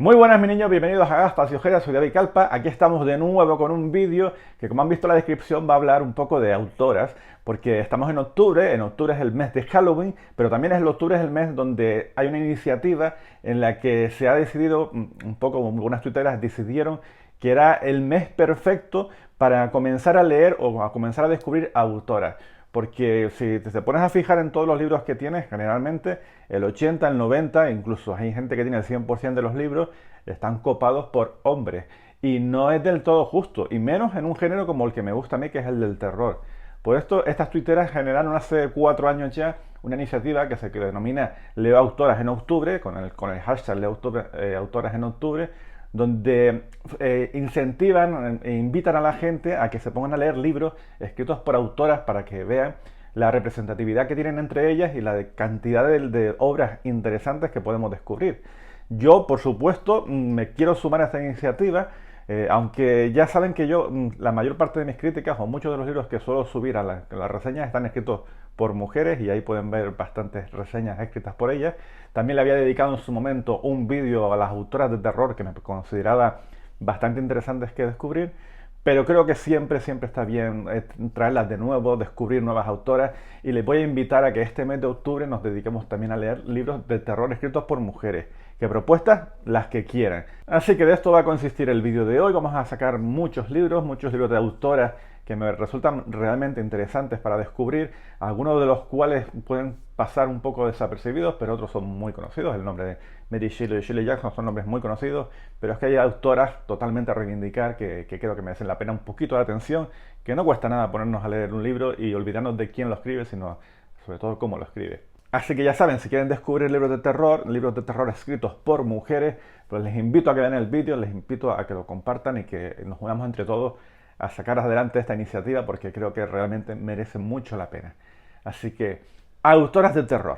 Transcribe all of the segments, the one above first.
Muy buenas, mis niños, bienvenidos a Gaspas y Ojeras, soy David Calpa. Aquí estamos de nuevo con un vídeo que, como han visto en la descripción, va a hablar un poco de autoras, porque estamos en octubre es el mes de Halloween, pero también octubre es el mes donde hay una iniciativa en la que se ha decidido, un poco como algunas tuiteras decidieron, que era el mes perfecto para comenzar a leer o a comenzar a descubrir autoras. Porque si te pones a fijar en todos los libros que tienes, generalmente el 80, el 90, incluso hay gente que tiene el 100% de los libros, están copados por hombres. Y no es del todo justo, y menos en un género como el que me gusta a mí, que es el del terror. Por esto, estas tuiteras generaron hace 4 años ya una iniciativa que se denomina Leo Autoras en Octubre, con el hashtag Leo Autoras en Octubre, donde incentivan e invitan a la gente a que se pongan a leer libros escritos por autoras para que vean la representatividad que tienen entre ellas y la cantidad de obras interesantes que podemos descubrir. Yo, por supuesto, me quiero sumar a esta iniciativa, aunque ya saben que yo, la mayor parte de mis críticas o muchos de los libros que suelo subir a las reseñas están escritos por mujeres y ahí pueden ver bastantes reseñas escritas por ellas. También le había dedicado en su momento un vídeo a las autoras de terror que me consideraba bastante interesantes que descubrir, pero creo que siempre está bien traerlas de nuevo, descubrir nuevas autoras, y les voy a invitar a que este mes de octubre nos dediquemos también a leer libros de terror escritos por mujeres, que propuestas las que quieran. Así que de esto va a consistir el vídeo de hoy. Vamos a sacar muchos libros de autoras que me resultan realmente interesantes para descubrir, algunos de los cuales pueden pasar un poco desapercibidos, pero otros son muy conocidos. El nombre de Mary Shelley y Shirley Jackson son nombres muy conocidos, pero es que hay autoras totalmente a reivindicar que creo que merecen la pena un poquito de atención, que no cuesta nada ponernos a leer un libro y olvidarnos de quién lo escribe, sino sobre todo cómo lo escribe. Así que ya saben, si quieren descubrir libros de terror escritos por mujeres, pues les invito a que vean el vídeo, les invito a que lo compartan y que nos unamos entre todos a sacar adelante esta iniciativa, porque creo que realmente merece mucho la pena. Así que, autoras de terror.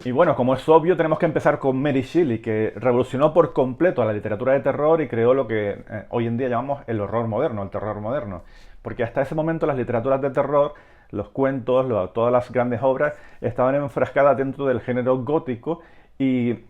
Y bueno, como es obvio, tenemos que empezar con Mary Shelley, que revolucionó por completo a la literatura de terror y creó lo que hoy en día llamamos el horror moderno, el terror moderno. Porque hasta ese momento las literaturas de terror, los cuentos, todas las grandes obras, estaban enfrascadas dentro del género gótico y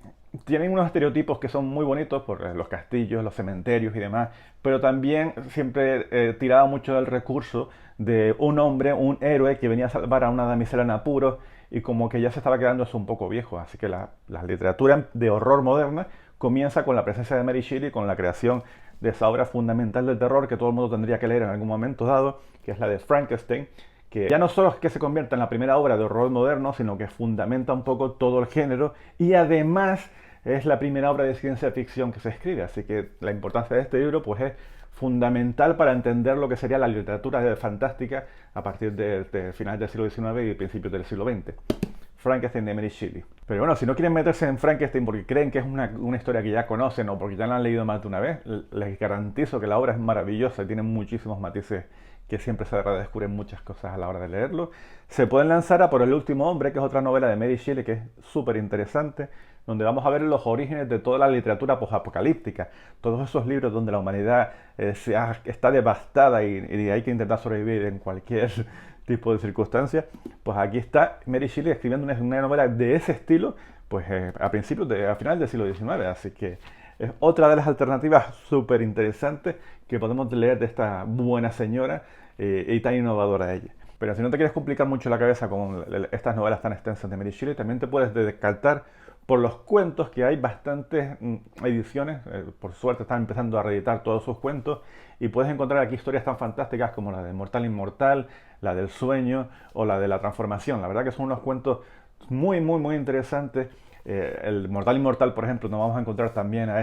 tienen unos estereotipos que son muy bonitos por los castillos, los cementerios y demás, pero también siempre tiraba mucho del recurso de un hombre, un héroe que venía a salvar a una damisela en apuros, y como que ya se estaba quedando eso un poco viejo. Así que la literatura de horror moderna comienza con la presencia de Mary Shelley, con la creación de esa obra fundamental del terror que todo el mundo tendría que leer en algún momento dado, que es la de Frankenstein, que ya no solo es que se convierta en la primera obra de horror moderno, sino que fundamenta un poco todo el género, y además es la primera obra de ciencia ficción que se escribe. Así que la importancia de este libro pues es fundamental para entender lo que sería la literatura fantástica a partir de finales del siglo XIX y principios del siglo XX. Frankenstein de Mary Shelley. Pero bueno, si no quieren meterse en Frankenstein porque creen que es una historia que ya conocen o porque ya la han leído más de una vez, les garantizo que la obra es maravillosa y tiene muchísimos matices que siempre se redescubren muchas cosas a la hora de leerlo. Se pueden lanzar a Por el último hombre, que es otra novela de Mary Shelley que es súper interesante, donde vamos a ver los orígenes de toda la literatura posapocalíptica, todos esos libros donde la humanidad está devastada y hay que intentar sobrevivir en cualquier tipo de circunstancias. Pues aquí está Mary Shelley escribiendo una novela de ese estilo, pues a finales del siglo XIX, así que es otra de las alternativas súper interesantes que podemos leer de esta buena señora y tan innovadora ella. Pero si no te quieres complicar mucho la cabeza con estas novelas tan extensas de Mary Shelley, también te puedes descartar por los cuentos, que hay bastantes ediciones. Por suerte están empezando a reeditar todos sus cuentos y puedes encontrar aquí historias tan fantásticas como la de Mortal Inmortal, la del sueño o la de la transformación. La verdad que son unos cuentos muy interesantes. El Mortal Inmortal, por ejemplo, nos vamos a encontrar también a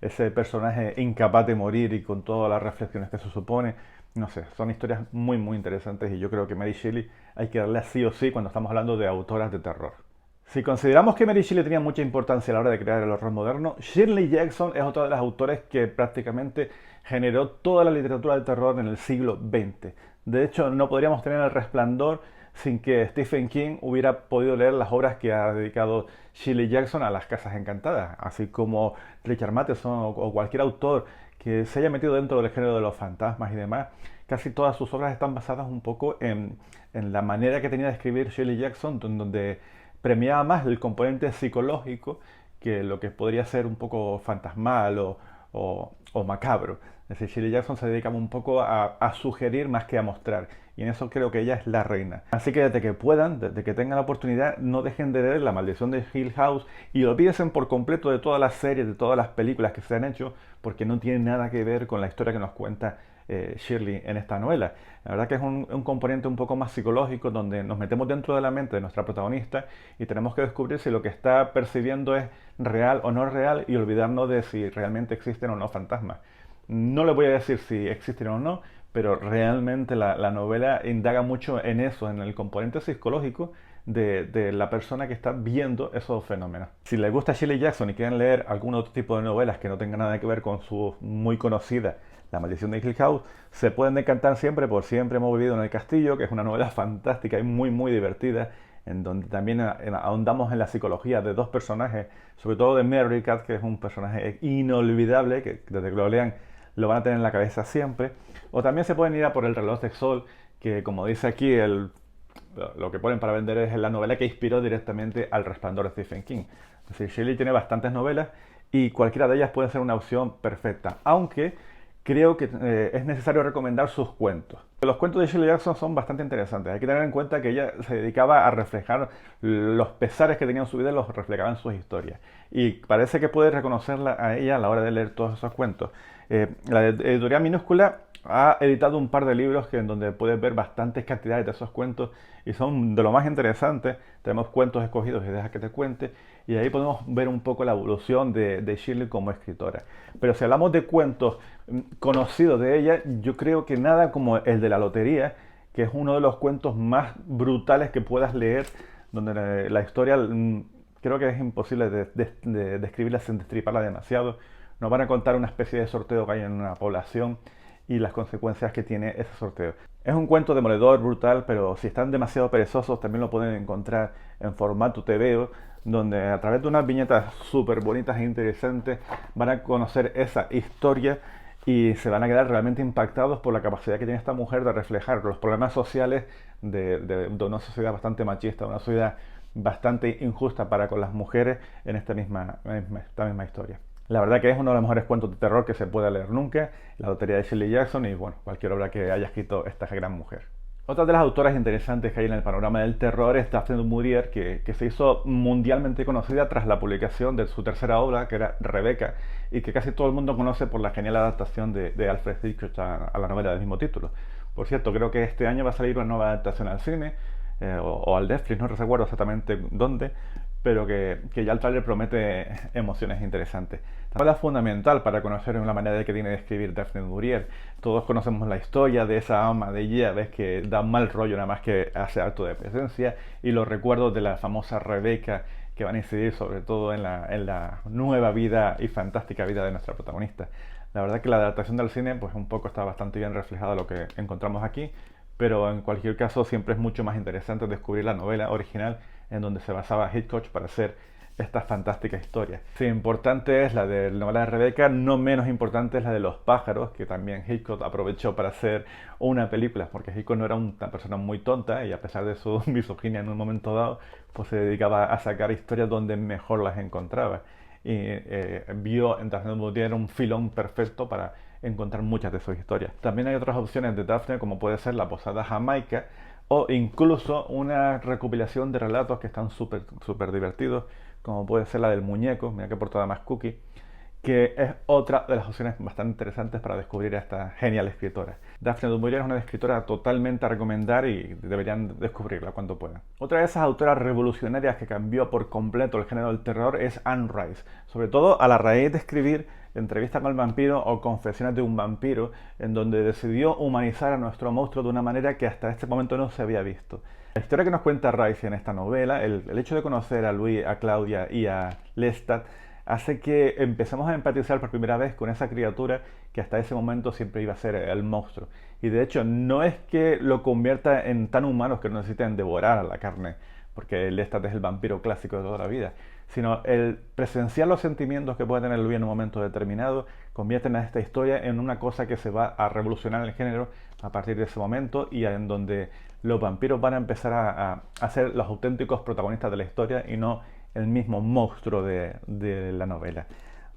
ese personaje incapaz de morir y con todas las reflexiones que se supone. No sé, son historias muy interesantes y yo creo que Mary Shelley hay que darle sí o sí cuando estamos hablando de autoras de terror. Si consideramos que Mary Shelley tenía mucha importancia a la hora de crear el horror moderno, Shirley Jackson es otra de las autores que prácticamente generó toda la literatura del terror en el siglo XX. De hecho, no podríamos tener El Resplandor sin que Stephen King hubiera podido leer las obras que ha dedicado Shirley Jackson a las Casas Encantadas, así como Richard Matheson o cualquier autor que se haya metido dentro del género de los fantasmas y demás, casi todas sus obras están basadas un poco en la manera que tenía de escribir Shirley Jackson, donde premiaba más el componente psicológico que lo que podría ser un poco fantasmal o macabro. Es decir, Shirley Jackson se dedicaba un poco a sugerir más que a mostrar. Y en eso creo que ella es la reina. Así que desde que puedan, desde que tengan la oportunidad, no dejen de leer La Maldición de Hill House y olvídense por completo de todas las series, de todas las películas que se han hecho, porque no tiene nada que ver con la historia que nos cuenta Shirley en esta novela. La verdad que es un componente un poco más psicológico, donde nos metemos dentro de la mente de nuestra protagonista y tenemos que descubrir si lo que está percibiendo es real o no real y olvidarnos de si realmente existen o no fantasmas. No le voy a decir si existen o no, pero realmente la novela indaga mucho en eso, en el componente psicológico de la persona que está viendo esos fenómenos. Si les gusta Shirley Jackson y quieren leer algún otro tipo de novelas que no tengan nada que ver con su muy conocida La Maldición de Hill House, se pueden decantar siempre por Siempre hemos vivido en el castillo, que es una novela fantástica y muy divertida, en donde también ahondamos en la psicología de dos personajes, sobre todo de Mary Cat, que es un personaje inolvidable, que desde que lo lean lo van a tener en la cabeza siempre. O también se pueden ir a por El reloj de sol, que como dice aquí, lo que ponen para vender es la novela que inspiró directamente al Resplandor de Stephen King. Es decir, Shirley tiene bastantes novelas y cualquiera de ellas puede ser una opción perfecta, aunque creo que es necesario recomendar sus cuentos. Los cuentos de Shirley Jackson son bastante interesantes. Hay que tener en cuenta que ella se dedicaba a reflejar los pesares que tenía en su vida, los reflejaba en sus historias. Y parece que puedes reconocerla a ella a la hora de leer todos esos cuentos. La editorial Minúscula ha editado un par de libros en donde puedes ver bastantes cantidades de esos cuentos y son de lo más interesantes. Tenemos cuentos escogidos y deja que te cuente, y ahí podemos ver un poco la evolución de Shirley como escritora. Pero si hablamos de cuentos conocidos de ella, yo creo que nada como el de la lotería, que es uno de los cuentos más brutales que puedas leer, donde la historia creo que es imposible de describirla sin destriparla demasiado. Nos van a contar una especie de sorteo que hay en una población y las consecuencias que tiene ese sorteo. Es un cuento demoledor, brutal, pero si están demasiado perezosos también lo pueden encontrar en formato TVO, donde a través de unas viñetas súper bonitas e interesantes van a conocer esa historia y se van a quedar realmente impactados por la capacidad que tiene esta mujer de reflejar los problemas sociales de una sociedad bastante machista, una sociedad bastante injusta para con las mujeres en esta misma historia. La verdad que es uno de los mejores cuentos de terror que se puede leer nunca, La lotería de Shirley Jackson, y bueno, cualquier obra que haya escrito esta gran mujer. Otra de las autoras interesantes que hay en el panorama del terror es Daphne du Maurier, que se hizo mundialmente conocida tras la publicación de su tercera obra, que era Rebecca, y que casi todo el mundo conoce por la genial adaptación de Alfred Hitchcock a la novela del mismo título. Por cierto, creo que este año va a salir una nueva adaptación al cine, o al Netflix, no recuerdo exactamente dónde, pero que ya el trailer promete emociones interesantes. También es fundamental para conocer la manera que tiene de escribir Daphne du Maurier. Todos conocemos la historia de esa ama de llaves que da mal rollo nada más que hace acto de presencia, y los recuerdos de la famosa Rebecca que van a incidir sobre todo en la nueva vida y fantástica vida de nuestra protagonista. La verdad que la adaptación del cine pues un poco está bastante bien reflejada lo que encontramos aquí, pero en cualquier caso siempre es mucho más interesante descubrir la novela original en donde se basaba Hitchcock para hacer estas fantásticas historias. Sí, importante es la de la novela de Rebecca, no menos importante es la de Los pájaros, que también Hitchcock aprovechó para hacer una película, porque Hitchcock no era una persona muy tonta y a pesar de su misoginia en un momento dado, pues se dedicaba a sacar historias donde mejor las encontraba. Y vio en Daphne du Maurier un filón perfecto para encontrar muchas de sus historias. También hay otras opciones de Daphne, como puede ser La posada Jamaica, o incluso una recopilación de relatos que están súper divertidos, como puede ser la del muñeco, mira qué portada más cookie, que es otra de las opciones bastante interesantes para descubrir a esta genial escritora. Daphne du Maurier es una escritora totalmente a recomendar y deberían descubrirla cuando puedan. Otra de esas autoras revolucionarias que cambió por completo el género del terror es Anne Rice, sobre todo a la raíz de escribir Entrevista con el vampiro o Confesiones de un vampiro, en donde decidió humanizar a nuestro monstruo de una manera que hasta este momento no se había visto. La historia que nos cuenta Rice en esta novela, el hecho de conocer a Louis, a Claudia y a Lestat, hace que empecemos a empatizar por primera vez con esa criatura que hasta ese momento siempre iba a ser el monstruo. Y de hecho no es que lo convierta en tan humanos que no necesiten devorar a la carne, porque Lestat es el vampiro clásico de toda la vida, sino el presenciar los sentimientos que puede tener Louis en un momento determinado, convierten a esta historia en una cosa que se va a revolucionar el género a partir de ese momento y en donde los vampiros van a empezar a ser los auténticos protagonistas de la historia y no el mismo monstruo de la novela.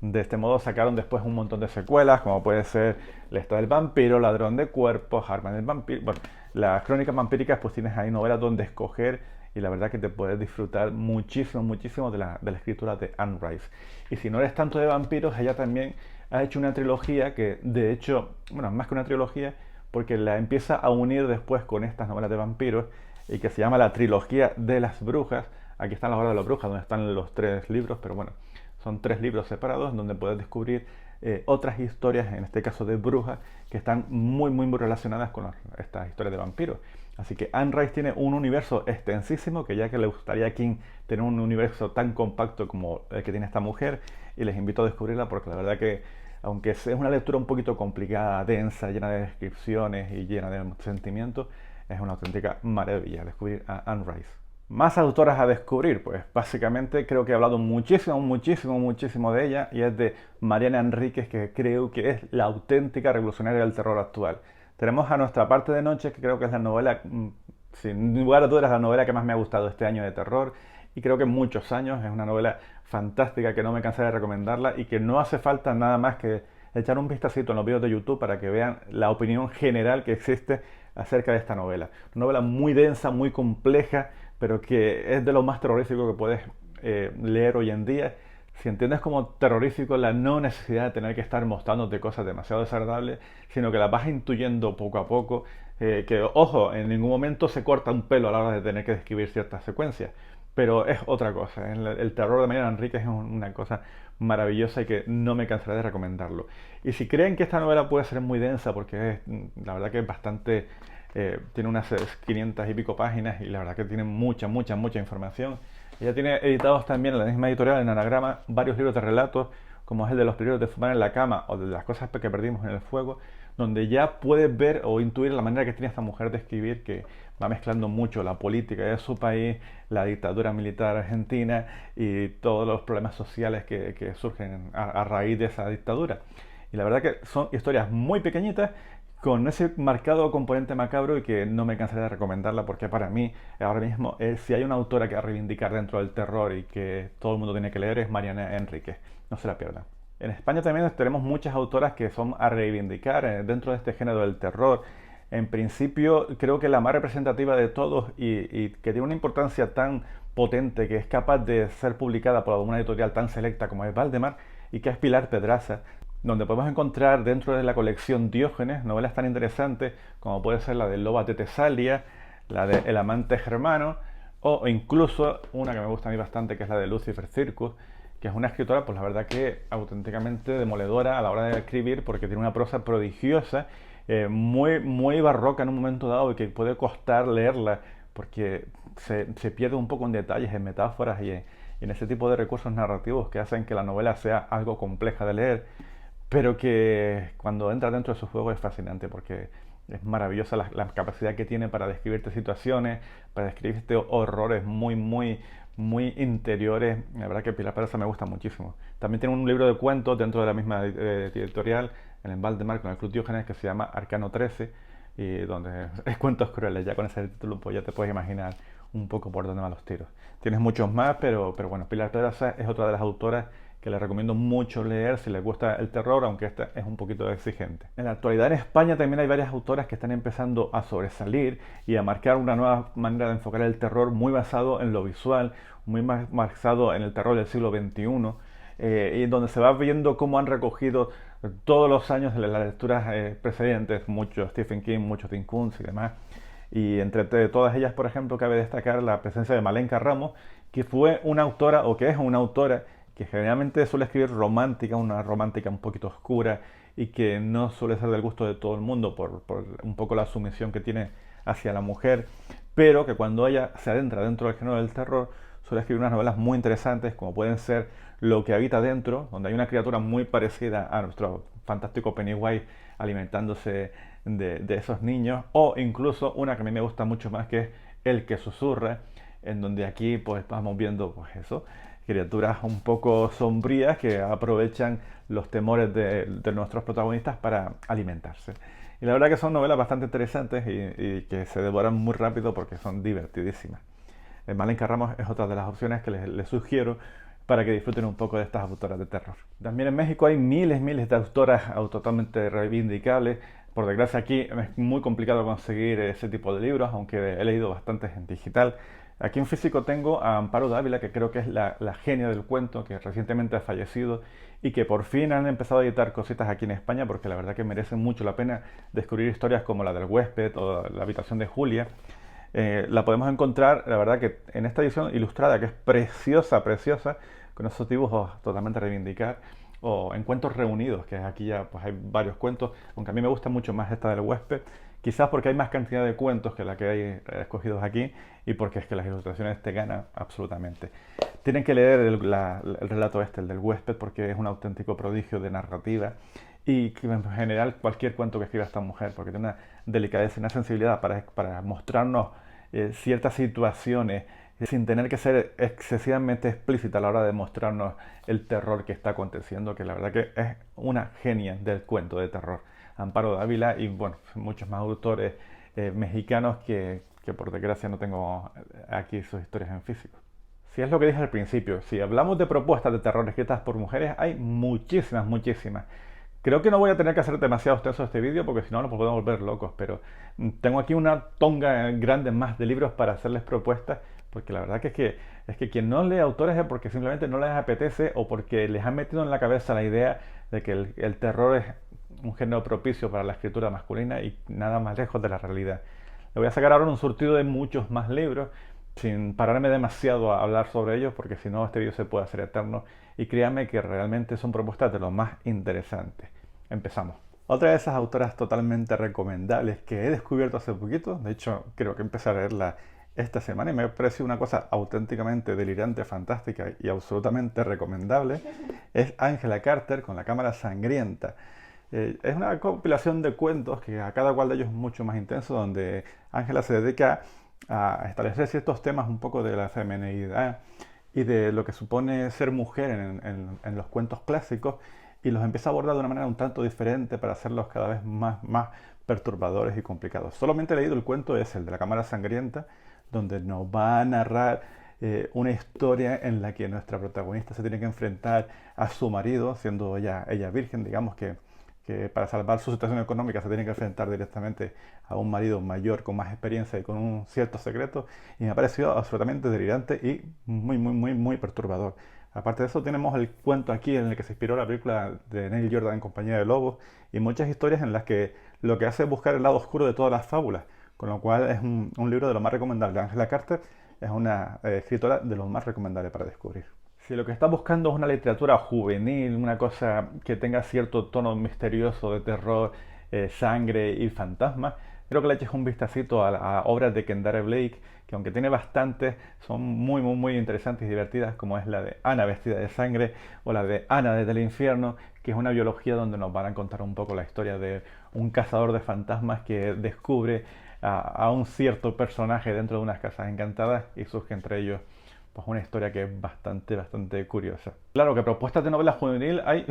De este modo sacaron después un montón de secuelas, como puede ser La historia del vampiro, Ladrón de cuerpos, Harman el vampiro. Bueno, las crónicas vampíricas, pues tienes ahí novelas donde escoger y la verdad que te puedes disfrutar muchísimo, muchísimo de la escritura de Anne Rice. Y si no eres tanto de vampiros, ella también ha hecho una trilogía que, de hecho, bueno, más que una trilogía, porque la empieza a unir después con estas novelas de vampiros y que se llama la trilogía de las brujas. Aquí están las obras de las brujas, donde están los 3 libros, pero bueno, son 3 libros separados donde puedes descubrir otras historias, en este caso de brujas, que están muy, muy, muy relacionadas con estas historias de vampiros. Así que Anne Rice tiene un universo extensísimo, que ya que le gustaría a King tener un universo tan compacto como el que tiene esta mujer, y les invito a descubrirla porque la verdad que, aunque es una lectura un poquito complicada, densa, llena de descripciones y llena de sentimientos, es una auténtica maravilla descubrir a Anne Rice. Más autoras a descubrir, pues básicamente creo que he hablado muchísimo, muchísimo, muchísimo de ella y es de Mariana Enríquez, que creo que es la auténtica revolucionaria del terror actual. Tenemos a Nuestra parte de noche, que creo que es la novela, sin lugar a dudas, la novela que más me ha gustado este año de terror y creo que en muchos años. Es una novela fantástica que no me cansaré de recomendarla y que no hace falta nada más que echar un vistacito en los vídeos de YouTube para que vean la opinión general que existe acerca de esta novela. Una novela muy densa, muy compleja, pero que es de lo más terrorífico que puedes leer hoy en día. Si entiendes como terrorífico la no necesidad de tener que estar mostrándote cosas demasiado desagradables, sino que las vas intuyendo poco a poco, que ojo, en ningún momento se corta un pelo a la hora de tener que describir ciertas secuencias, pero es otra cosa. El terror de Mariana Enríquez es una cosa maravillosa y que no me cansaré de recomendarlo. Y si creen que esta novela puede ser muy densa, porque la verdad que es bastante, tiene unas 500 y pico páginas y la verdad que tiene mucha, mucha, mucha información. Ella tiene editados también en la misma editorial, en Anagrama, varios libros de relatos, como es el de Los peligros de fumar en la cama o de Las cosas que perdimos en el fuego, donde ya puedes ver o intuir la manera que tiene esta mujer de escribir, que va mezclando mucho la política de su país, la dictadura militar argentina y todos los problemas sociales que surgen a raíz de esa dictadura. Y la verdad que son historias muy pequeñitas con ese marcado componente macabro y que no me cansaré de recomendarla porque para mí ahora mismo si hay una autora que a reivindicar dentro del terror y que todo el mundo tiene que leer es Mariana Enríquez. No se la pierdan. En España también tenemos muchas autoras que son a reivindicar dentro de este género del terror. En principio creo que la más representativa de todos y que tiene una importancia tan potente, que es capaz de ser publicada por una editorial tan selecta como es Valdemar, y que es Pilar Pedraza, donde podemos encontrar dentro de la colección Diógenes novelas tan interesantes como puede ser la de Loba de Tesalia, la de El amante germano, o incluso una que me gusta a mí bastante, que es la de Lucifer Circus, que es una escritora, pues la verdad que auténticamente demoledora a la hora de escribir, porque tiene una prosa prodigiosa, muy, muy barroca en un momento dado y que puede costar leerla, porque se pierde un poco en detalles, en metáforas y en ese tipo de recursos narrativos que hacen que la novela sea algo compleja de leer, pero que cuando entra dentro de su juego es fascinante porque es maravillosa la capacidad que tiene para describirte situaciones, para describirte horrores muy, muy, muy interiores. La verdad que Pilar Pedraza me gusta muchísimo. También tiene un libro de cuentos dentro de la misma editorial, en el Valdemar, con el Club Diógenes, que se llama Arcano 13, y donde es cuentos crueles. Ya con ese título pues ya te puedes imaginar un poco por dónde van los tiros. Tienes muchos más, pero bueno, Pilar Pedraza es otra de las autoras que les recomiendo mucho leer si les gusta el terror, aunque esta es un poquito exigente. En la actualidad en España también hay varias autoras que están empezando a sobresalir y a marcar una nueva manera de enfocar el terror muy basado en lo visual, muy más basado en el terror del siglo XXI, y donde se va viendo cómo han recogido todos los años de las lecturas precedentes, mucho Stephen King, mucho Tim Kunz y demás. Y entre todas ellas, por ejemplo, cabe destacar la presencia de Malenka Ramos, que fue una autora, o que es una autora, que generalmente suele escribir romántica, una romántica un poquito oscura y que no suele ser del gusto de todo el mundo por un poco la sumisión que tiene hacia la mujer, pero que cuando ella se adentra dentro del género del terror suele escribir unas novelas muy interesantes como pueden ser Lo que habita dentro, donde hay una criatura muy parecida a nuestro fantástico Pennywise alimentándose de esos niños, o incluso una que a mí me gusta mucho más, que es El que susurra, en donde aquí pues vamos viendo pues eso, criaturas un poco sombrías que aprovechan los temores de nuestros protagonistas para alimentarse. Y la verdad que son novelas bastante interesantes y que se devoran muy rápido porque son divertidísimas. Malin Ramos es otra de las opciones que les sugiero para que disfruten un poco de estas autoras de terror. También en México hay miles de autoras totalmente reivindicables. Por desgracia aquí es muy complicado conseguir ese tipo de libros, aunque he leído bastantes en digital. Aquí en físico tengo a Amparo Dávila, que creo que es la genia del cuento, que recientemente ha fallecido y que por fin han empezado a editar cositas aquí en España, porque la verdad que merece mucho la pena descubrir historias como la del huésped o la habitación de Julia. La podemos encontrar, la verdad que en esta edición ilustrada, que es preciosa, preciosa, con esos dibujos totalmente a reivindicar, o en cuentos reunidos, que aquí ya pues hay varios cuentos, aunque a mí me gusta mucho más esta del huésped, quizás porque hay más cantidad de cuentos que la que hay escogidos aquí y porque es que las ilustraciones te ganan absolutamente. Tienen que leer el relato este, el del huésped, porque es un auténtico prodigio de narrativa y que en general cualquier cuento que escriba esta mujer, porque tiene una delicadeza y una sensibilidad para mostrarnos ciertas situaciones sin tener que ser excesivamente explícita a la hora de mostrarnos el terror que está aconteciendo, que la verdad que es una genia del cuento de terror. Amparo Dávila y bueno, muchos más autores mexicanos que por desgracia no tengo aquí sus historias en físico. Si es lo que dije al principio, si hablamos de propuestas de terror escritas por mujeres, hay muchísimas. Creo que no voy a tener que hacer demasiado extenso este vídeo porque si no nos podemos volver locos, pero tengo aquí una tonga grande más de libros para hacerles propuestas, porque la verdad que es que quien no lee autores es porque simplemente no les apetece o porque les han metido en la cabeza la idea de que el terror es un género propicio para la escritura masculina y nada más lejos de la realidad. Le voy a sacar ahora un surtido de muchos más libros, sin pararme demasiado a hablar sobre ellos, porque si no este vídeo se puede hacer eterno y créanme que realmente son propuestas de lo más interesantes. Empezamos. Otra de esas autoras totalmente recomendables que he descubierto hace poquito, de hecho creo que empecé a leerla esta semana y me pareció una cosa auténticamente delirante, fantástica y absolutamente recomendable, es Angela Carter con La Cámara Sangrienta. Es una compilación de cuentos que a cada cual de ellos es mucho más intenso, donde Angela se dedica a establecer ciertos temas un poco de la feminidad y de lo que supone ser mujer en los cuentos clásicos y los empieza a abordar de una manera un tanto diferente para hacerlos cada vez más perturbadores y complicados. Solamente he leído el cuento ese, el de La Cámara Sangrienta, donde nos va a narrar una historia en la que nuestra protagonista se tiene que enfrentar a su marido, siendo ella virgen, digamos que para salvar su situación económica se tiene que enfrentar directamente a un marido mayor con más experiencia y con un cierto secreto, y me ha parecido absolutamente delirante y muy perturbador. Aparte de eso tenemos el cuento aquí en el que se inspiró la película de Neil Jordan en Compañía de Lobos y muchas historias en las que lo que hace es buscar el lado oscuro de todas las fábulas, con lo cual es un libro de lo más recomendable. Angela Carter es una escritora de lo más recomendable para descubrir. Si lo que estás buscando es una literatura juvenil, una cosa que tenga cierto tono misterioso de terror, sangre y fantasmas, creo que le eches un vistacito a obras de Kendare Blake, que aunque tiene bastantes, son muy interesantes y divertidas, como es la de Ana vestida de sangre o la de Ana desde el infierno, que es una biología donde nos van a contar un poco la historia de un cazador de fantasmas que descubre a un cierto personaje dentro de unas casas encantadas y surge entre ellos pues una historia que es bastante curiosa. Claro que propuestas de novela juvenil hay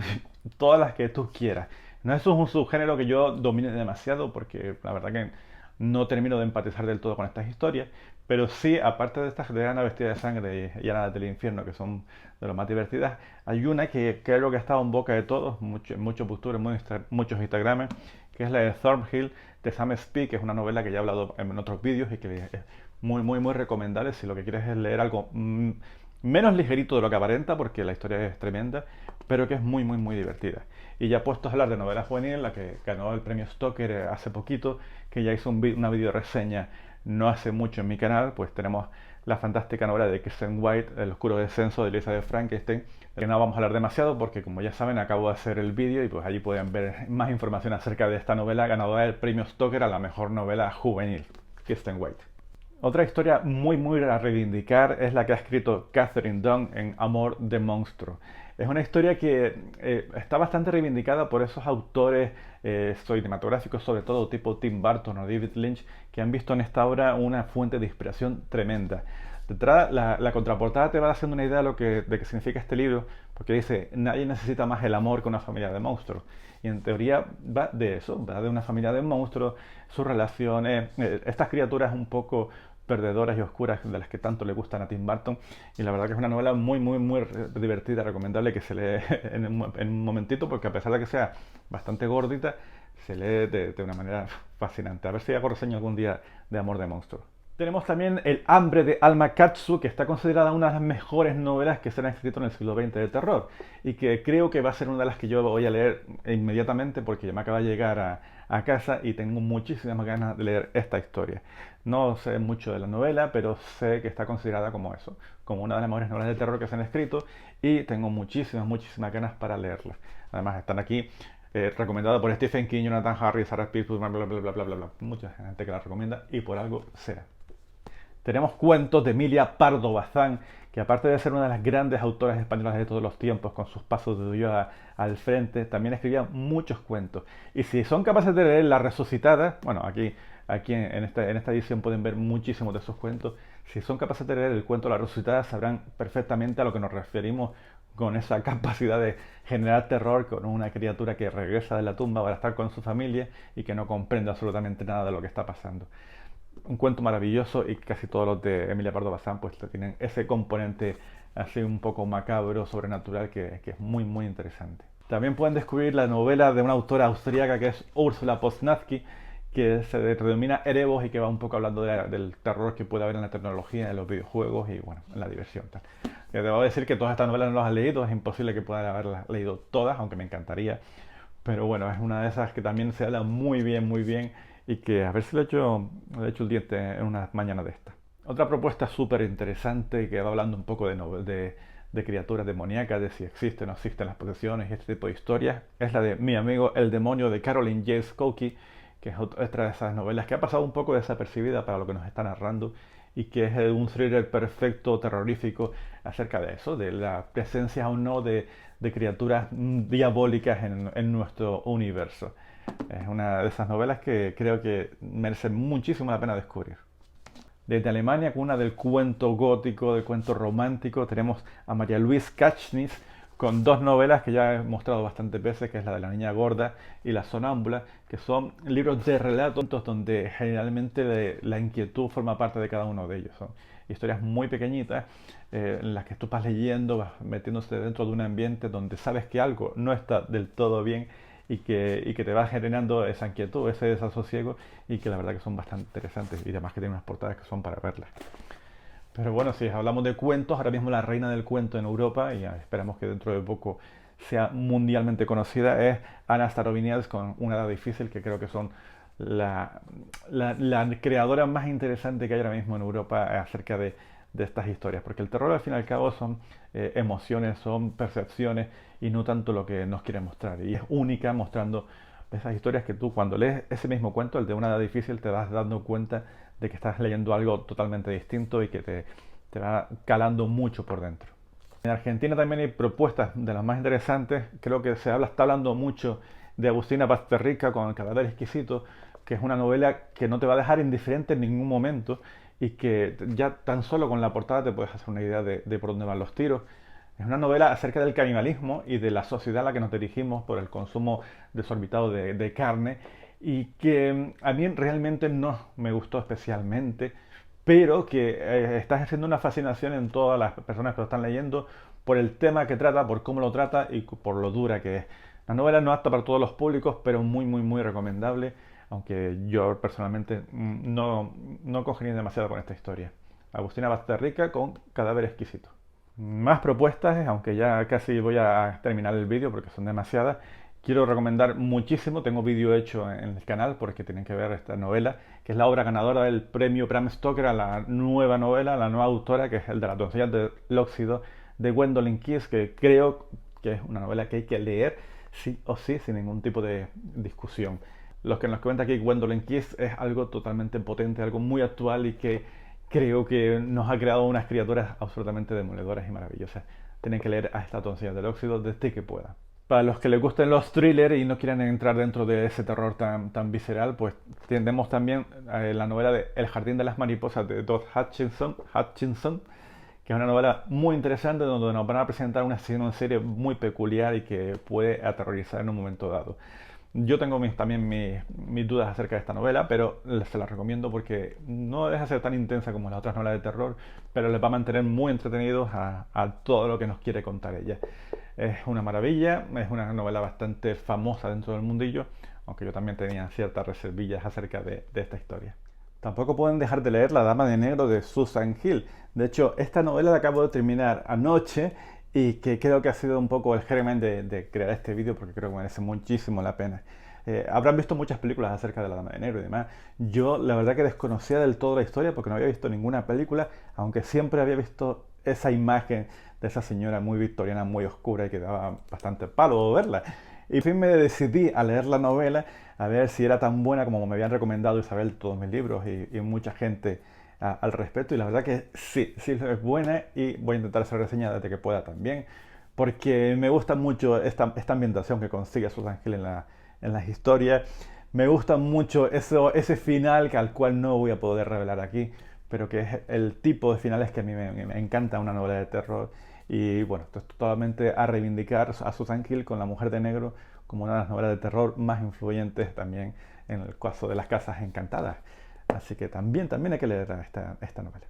todas las que tú quieras. No es un subgénero que yo domine demasiado porque la verdad que no termino de empatizar del todo con estas historias, pero sí, aparte de estas de Ana vestida de sangre y Ana del infierno, que son de las más divertidas, hay una que creo que ha estado en boca de todos, muchos booktuber, muchos instagramers, que es la de Thornhill de Sam Spee, que es una novela que ya he hablado en otros vídeos y que es muy recomendable si lo que quieres es leer algo menos ligerito de lo que aparenta, porque la historia es tremenda, pero que es muy divertida. Y ya puestos a hablar de novela juvenil, la que ganó el premio Stoker hace poquito, que ya hizo una video reseña no hace mucho en mi canal, pues tenemos la fantástica novela de Kristen White, El oscuro descenso de Elizabeth Frankenstein, que no vamos a hablar demasiado porque, como ya saben, acabo de hacer el vídeo y pues allí pueden ver más información acerca de esta novela ganadora del premio Stoker a la mejor novela juvenil, Kristen White. Otra historia muy a reivindicar es la que ha escrito Catherine Dunn en Amor de Monstruo. Es una historia que está bastante reivindicada por esos autores cinematográficos, sobre todo tipo Tim Burton o David Lynch, que han visto en esta obra una fuente de inspiración tremenda. Detrás, la contraportada te va haciendo una idea de qué significa este libro, porque dice, nadie necesita más el amor que una familia de monstruos. Y en teoría va de eso, va de una familia de monstruos, sus relaciones, estas criaturas un poco perdedoras y oscuras de las que tanto le gustan a Tim Burton. Y la verdad que es una novela muy, muy, muy divertida, recomendable, que se lee en un momentito, porque a pesar de que sea bastante gordita, se lee de una manera fascinante. A ver si hago reseña algún día de Amor de Monstruo. Tenemos también El hambre de Alma Katsu, que está considerada una de las mejores novelas que se han escrito en el siglo XX de terror, y que creo que va a ser una de las que yo voy a leer inmediatamente, porque ya me acaba de llegar a casa y tengo muchísimas ganas de leer esta historia. No sé mucho de la novela, pero sé que está considerada como eso, como una de las mejores novelas de terror que se han escrito, y tengo muchísimas, muchísimas ganas para leerla. Además están aquí recomendada por Stephen King, Jonathan Harris, Sarah Pearson, bla, bla, bla, bla, bla, bla, bla. Mucha gente que la recomienda y por algo será. Tenemos cuentos de Emilia Pardo Bazán, que aparte de ser una de las grandes autoras españolas de todos los tiempos, con sus pasos de Ulloa al frente, también escribía muchos cuentos. Y si son capaces de leer La Resucitada, bueno, aquí en esta edición pueden ver muchísimos de esos cuentos, si son capaces de leer el cuento La Resucitada, sabrán perfectamente a lo que nos referimos con esa capacidad de generar terror con una criatura que regresa de la tumba para estar con su familia y que no comprende absolutamente nada de lo que está pasando. Un cuento maravilloso, y casi todos los de Emilia Pardo Bazán pues tienen ese componente así un poco macabro, sobrenatural, que es muy muy interesante. También pueden descubrir la novela de una autora austríaca que es Ursula Poznansky, que se denomina Erebos y que va un poco hablando del terror que puede haber en la tecnología, en los videojuegos y bueno, en la diversión. Tal. Debo decir que todas estas novelas no las has leído, es imposible que puedan haberlas leído todas, aunque me encantaría. Pero bueno, es una de esas que también se habla muy bien y que a ver si le echo el diente en unas mañanas de esta. Otra propuesta súper interesante que va hablando un poco de criaturas demoníacas, de si existen o no existen las posesiones y este tipo de historias, es la de Mi amigo el demonio de Caroline J. Skokie, que es otra de esas novelas que ha pasado un poco desapercibida para lo que nos está narrando y que es un thriller perfecto, terrorífico, acerca de eso, de la presencia o no de criaturas diabólicas en nuestro universo. Es una de esas novelas que creo que merece muchísimo la pena descubrir. Desde Alemania, con una del cuento gótico, del cuento romántico, tenemos a María Luisa Katschnis con dos novelas que ya he mostrado bastantes veces, que es la de La niña gorda y La sonámbula, que son libros de relatos donde generalmente la inquietud forma parte de cada uno de ellos. Son historias muy pequeñitas en las que tú vas leyendo, vas metiéndose dentro de un ambiente donde sabes que algo no está del todo bien y que te va generando esa inquietud, ese desasosiego, y que la verdad que son bastante interesantes y además que tienen unas portadas que son para verlas. Pero bueno, si hablamos de cuentos, ahora mismo la reina del cuento en Europa, y esperamos que dentro de poco sea mundialmente conocida, es Anna Starovinians con Una edad difícil, que creo que son la creadora más interesante que hay ahora mismo en Europa acerca de estas historias, porque el terror al fin y al cabo son emociones, son percepciones y no tanto lo que nos quiere mostrar, y es única mostrando esas historias que tú cuando lees ese mismo cuento, el de Una edad difícil, te vas dando cuenta de que estás leyendo algo totalmente distinto y que te va calando mucho por dentro. En Argentina también hay propuestas de las más interesantes. Creo que está hablando mucho de Agustina Basterrica con El cadáver exquisito, que es una novela que no te va a dejar indiferente en ningún momento y que ya tan solo con la portada te puedes hacer una idea de por dónde van los tiros. Es una novela acerca del canibalismo y de la sociedad a la que nos dirigimos por el consumo desorbitado de carne, y que a mí realmente no me gustó especialmente, pero que está ejerciendo una fascinación en todas las personas que lo están leyendo por el tema que trata, por cómo lo trata y por lo dura que es. La novela no es apta para todos los públicos, pero muy recomendable, aunque yo personalmente no congenié demasiado con esta historia. Agustina Basterrica con Cadáver exquisito. Más propuestas, aunque ya casi voy a terminar el vídeo porque son demasiadas. Quiero recomendar muchísimo, tengo vídeo hecho en el canal porque tienen que ver esta novela, que es la obra ganadora del premio Bram Stoker a la nueva novela, la nueva autora, que es el de Las doncellas del óxido, de Gwendolyn Kiss, que creo que es una novela que hay que leer sí o sí, sin ningún tipo de discusión. Lo que nos cuenta aquí Gwendolyn Kiss es algo totalmente potente, algo muy actual y que creo que nos ha creado unas criaturas absolutamente demoledoras y maravillosas. tienen que leer A Estatuas del Óxido desde que puedan. Para los que les gusten los thrillers y no quieran entrar dentro de ese terror tan visceral, pues tendremos también la novela de El Jardín de las Mariposas de Todd Hutchinson, que es una novela muy interesante donde nos van a presentar una asesino en serie muy peculiar y que puede aterrorizar en un momento dado. Yo tengo también mis dudas acerca de esta novela, pero se la recomiendo porque no deja de ser tan intensa como las otras novelas de terror, pero les va a mantener muy entretenidos a todo lo que nos quiere contar ella. Es una maravilla, es una novela bastante famosa dentro del mundillo, aunque yo también tenía ciertas reservillas acerca de esta historia. Tampoco pueden dejar de leer La Dama de Negro de Susan Hill. De hecho, esta novela la acabo de terminar anoche y que creo que ha sido un poco el germen de crear este vídeo porque creo que merece muchísimo la pena. Habrán visto muchas películas acerca de La Dama de Negro y demás. Yo la verdad que desconocía del todo la historia porque no había visto ninguna película, aunque siempre había visto esa imagen de esa señora muy victoriana, muy oscura y que daba bastante palo verla. Y por fin me decidí a leer la novela a ver si era tan buena como me habían recomendado Isabel todos mis libros y mucha gente al respecto. Y la verdad que sí es buena y voy a intentar hacer reseña desde que pueda también. Porque me gusta mucho esta ambientación que consigue Susan Hill en las historias. Me gusta mucho ese final al cual no voy a poder revelar aquí, pero que es el tipo de finales que a mí me encanta una novela de terror. Y bueno, esto es totalmente a reivindicar a Susan Hill con La Mujer de Negro como una de las novelas de terror más influyentes también en el caso de Las Casas Encantadas. Así que también hay que leer esta novela.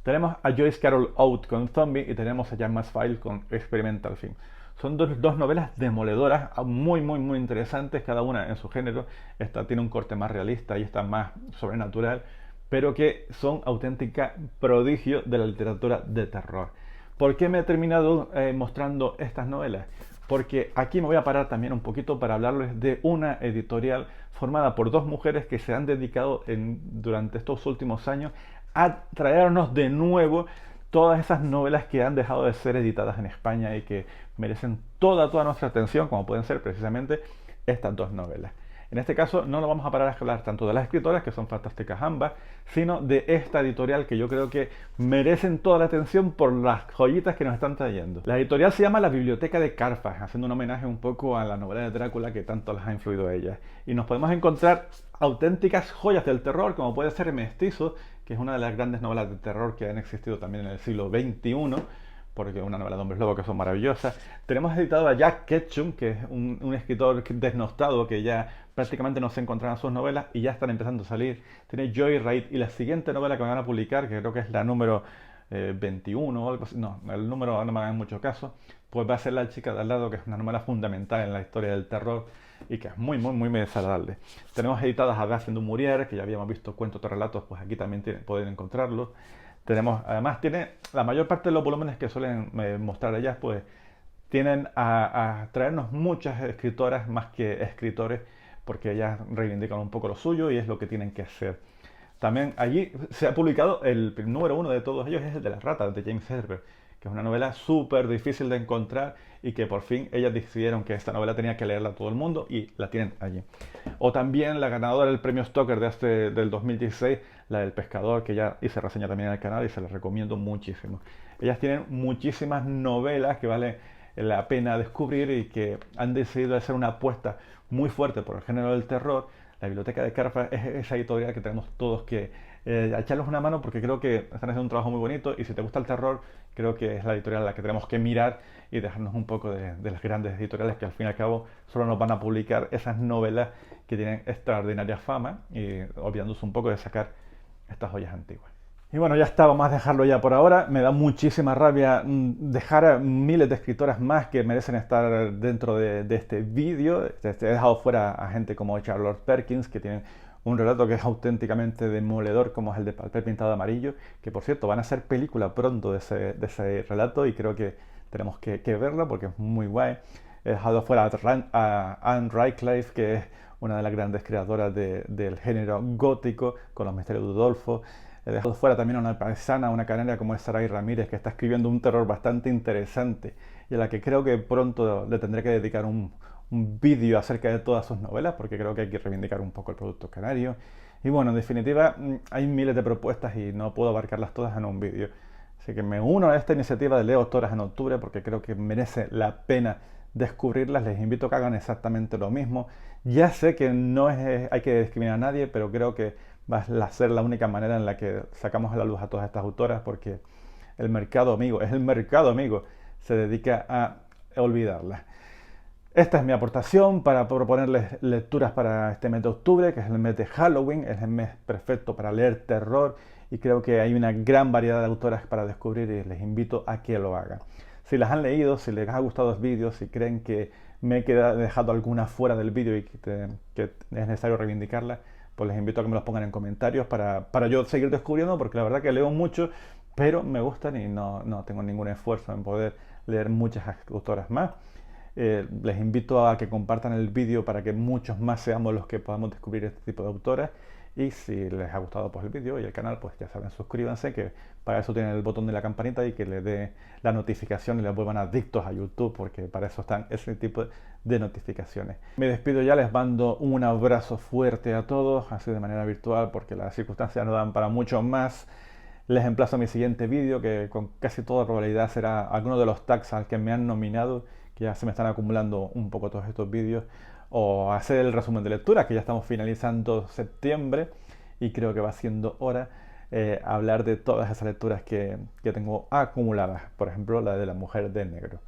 Tenemos a Joyce Carol Oates con Zombie y tenemos a Jan Masfield con Experimental Film. Son dos novelas demoledoras, muy interesantes, cada una en su género. Esta tiene un corte más realista y esta más sobrenatural, pero que son auténticas prodigios de la literatura de terror. ¿Por qué me he terminado mostrando estas novelas? Porque aquí me voy a parar también un poquito para hablarles de una editorial formada por dos mujeres que se han dedicado durante estos últimos años a traernos de nuevo todas esas novelas que han dejado de ser editadas en España y que merecen toda nuestra atención, como pueden ser precisamente estas dos novelas. En este caso no nos vamos a parar a hablar tanto de las escritoras, que son fantásticas ambas, sino de esta editorial que yo creo que merecen toda la atención por las joyitas que nos están trayendo. La editorial se llama La Biblioteca de Carfax, haciendo un homenaje un poco a la novela de Drácula que tanto les ha influido a ellas. Y nos podemos encontrar auténticas joyas del terror, como puede ser Mestizo, que es una de las grandes novelas de terror que han existido también en el siglo XXI, porque es una novela de hombres lobos que son maravillosas. Tenemos editado a Jack Ketchum, que es un escritor desnostado que ya prácticamente no se encontraban sus novelas y ya están empezando a salir. Tiene Joyride y la siguiente novela que van a publicar, que creo que es la número 21 o algo así, no, el número no me hagan mucho caso, pues va a ser La chica de al lado, que es una novela fundamental en la historia del terror y que es muy desagradable. Tenemos editadas a Daphne du Maurier, que ya habíamos visto cuentos de relatos, pues aquí también pueden encontrarlos. Además tiene la mayor parte de los volúmenes que suelen mostrar ellas, pues tienen a traernos muchas escritoras más que escritores, porque ellas reivindican un poco lo suyo y es lo que tienen que hacer. También allí se ha publicado el número uno de todos ellos, es el de Las ratas, de James Herbert, que es una novela súper difícil de encontrar y que por fin ellas decidieron que esta novela tenía que leerla todo el mundo y la tienen allí. O también la ganadora del premio Stoker del 2016, la del pescador, que ya hice reseña también en el canal y se la recomiendo muchísimo. Ellas tienen muchísimas novelas que vale la pena descubrir y que han decidido hacer una apuesta muy fuerte por el género del terror. La Biblioteca de Carfax es esa editorial que tenemos todos que echarles una mano porque creo que están haciendo un trabajo muy bonito y si te gusta el terror, creo que es la editorial a la que tenemos que mirar y dejarnos un poco de las grandes editoriales que al fin y al cabo solo nos van a publicar esas novelas que tienen extraordinaria fama y olvidándose un poco de sacar estas joyas antiguas. Y bueno, ya está, vamos a dejarlo ya por ahora. Me da muchísima rabia dejar a miles de escritoras más que merecen estar dentro de este vídeo. He dejado fuera a gente como Charlotte Perkins, que tienen un relato que es auténticamente demoledor, como es el de Papel Pintado de Amarillo, que por cierto van a hacer película pronto de ese relato y creo que tenemos que verlo porque es muy guay. He dejado fuera a Anne Radcliffe, que es una de las grandes creadoras del género gótico, con Los Misterios de Udolfo. He dejado fuera también a una paisana, una canaria como es Saray Ramírez, que está escribiendo un terror bastante interesante y a la que creo que pronto le tendré que dedicar un vídeo acerca de todas sus novelas, porque creo que hay que reivindicar un poco el producto canario. Y bueno, en definitiva, hay miles de propuestas y no puedo abarcarlas todas en un vídeo. Así que me uno a esta iniciativa de Leo Autoras en octubre porque creo que merece la pena descubrirlas. Les invito a que hagan exactamente lo mismo. Ya sé que no hay que discriminar a nadie, pero creo que va a ser la única manera en la que sacamos a la luz a todas estas autoras, porque el mercado amigo, es el mercado amigo, se dedica a olvidarlas. Esta es mi aportación para proponerles lecturas para este mes de octubre, que es el mes de Halloween, es el mes perfecto para leer terror y creo que hay una gran variedad de autoras para descubrir y les invito a que lo hagan. Si las han leído, si les ha gustado los vídeos, si creen que me he dejado alguna fuera del vídeo y que es necesario reivindicarla, pues les invito a que me los pongan en comentarios para yo seguir descubriendo, porque la verdad que leo mucho, pero me gustan y no tengo ningún esfuerzo en poder leer muchas autoras más. Les invito a que compartan el vídeo para que muchos más seamos los que podamos descubrir este tipo de autoras. Y si les ha gustado pues, el vídeo y el canal, pues ya saben, suscríbanse, que para eso tienen el botón de la campanita y que les dé la notificación y les vuelvan adictos a YouTube, porque para eso están ese tipo de notificaciones. Me despido ya, les mando un abrazo fuerte a todos, así de manera virtual, porque las circunstancias no dan para mucho más. Les emplazo a mi siguiente vídeo, que con casi toda probabilidad será alguno de los tags al que me han nominado, que ya se me están acumulando un poco todos estos vídeos, o hacer el resumen de lectura, que ya estamos finalizando septiembre y creo que va siendo hora hablar de todas esas lecturas que tengo acumuladas, por ejemplo la de La mujer de negro.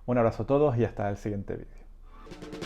Un abrazo a todos y hasta el siguiente vídeo.